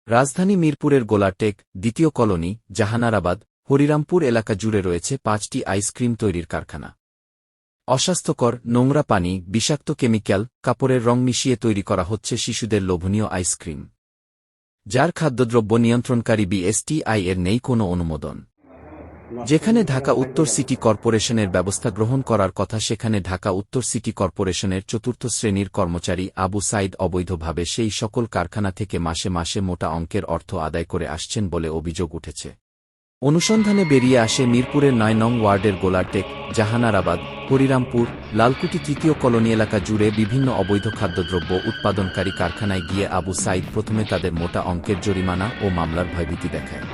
রাজধানী মিরপুরের গোলাটেক, দ্বিতীয় কলোনি, জাহানারাবাদ, হরিরামপুর এলাকা জুড়ে রয়েছে ৫টি আইসক্রিম তৈরির কারখানা। অস্বাস্থ্যকর, নোংরা পানি, বিষাক্ত কেমিক্যাল, কাপড়ের রং মিশিয়ে তৈরি করা হচ্ছে শিশুদের লোভনীয় আইসক্রিম, যার খাদ্যদ্রব্য নিয়ন্ত্রণকারী বিএসটিআই এর নেই কোনো অনুমোদন। যেখানে ঢাকা উত্তর সিটি কর্পোরেশনের ব্যবস্থা গ্রহণ করার কথা, সেখানে ঢাকা উত্তর সিটি কর্পোরেশনের চতুর্থ শ্রেণীর কর্মচারী আবু সাইদ অবৈধভাবে সেই সকল কারখানা থেকে মাসে মাসে মোটা অঙ্কের অর্থ আদায় করে আসছেন বলে অভিযোগ উঠেছে। অনুসন্ধানে বেরিয়ে আসে মিরপুরের ৯ নং ওয়ার্ডের গোলাটেক, জাহানারাবাদ, হরিরামপুর, লালকুটি তৃতীয় কলোনি এলাকা জুড়ে বিভিন্ন অবৈধ খাদ্যদ্রব্য উৎপাদনকারী কারখানায় গিয়ে আবু সাইদ প্রথমে তাদের মোটা অঙ্কের জরিমানা ও মামলার ভয়ভীতি দেখায়।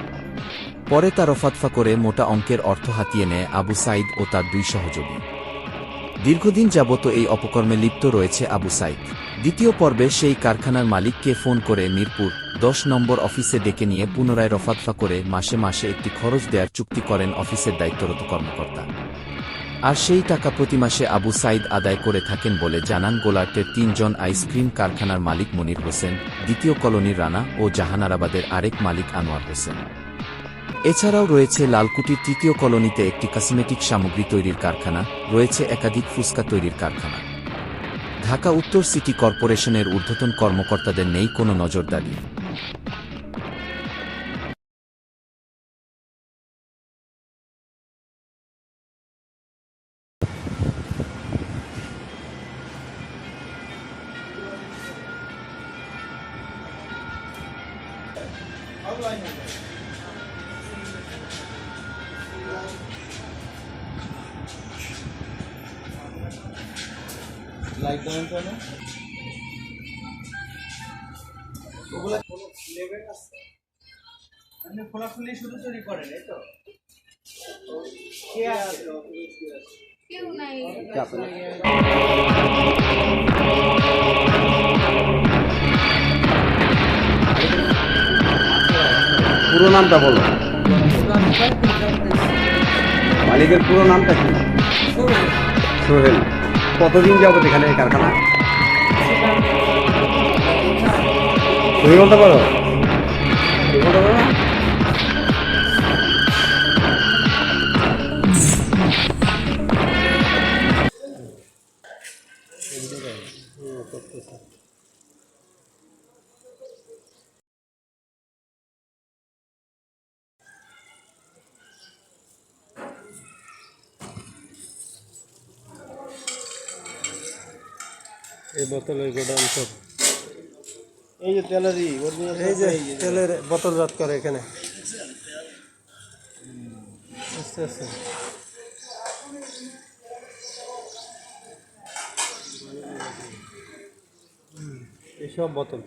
পরে তা রফাদফা করে মোটা অঙ্কের অর্থ হাতিয়ে নেয় আবু সাইদ ও তার ২ সহযোগী। দীর্ঘদিন যাবত এই অপকর্মে লিপ্ত রয়েছে আবু সাইদ। দ্বিতীয় পর্বে সেই কারখানার মালিককে ফোন করে মিরপুর ১০ নম্বর অফিসে ডেকে নিয়ে পুনরায় রফাদফা করে মাসে মাসে একটি খরচ দেয়ার চুক্তি করেন অফিসের দায়িত্বরত কর্মকর্তা। আর সেই টাকা প্রতি মাসে আবু সাইদ আদায় করে থাকেন বলে জানান গোলাটের ৩ জন আইসক্রিম কারখানার মালিক মনির হোসেন, দ্বিতীয় কলোনির রানা ও জাহানারাবাদের আরেক মালিক আনোয়ার হোসেন। এছাড়াও রয়েছে লালকুটির তৃতীয় কলোনিতে একটি কসমেটিক সামগ্রী তৈরির কারখানা, রয়েছে একাধিক ফুচকা তৈরির কারখানা। ঢাকা উত্তর সিটি কর্পোরেশনের ঊর্ধ্বতন কর্মকর্তাদের নেই কোনো নজরদারি। লাইট দেবেন তো না ওগুলা কোনো লেভেল আছে মানে খোলাখুলি শুধু তৈরি করেন এই তো কে আছে কেউ নাই পুরো নামটা বলো, মালিকের পুরো নামটা কি? সোহেল। কতদিন যাবত এখানে এই কারখানা? তুমি বলতে পারো? বলতে পারো না? এই বোতলের গোডাউন সব, এই যে তেলেরই এই যে তেলের বোতলজাত করে এখানে। আস্তে আস্তে এইসব বোতল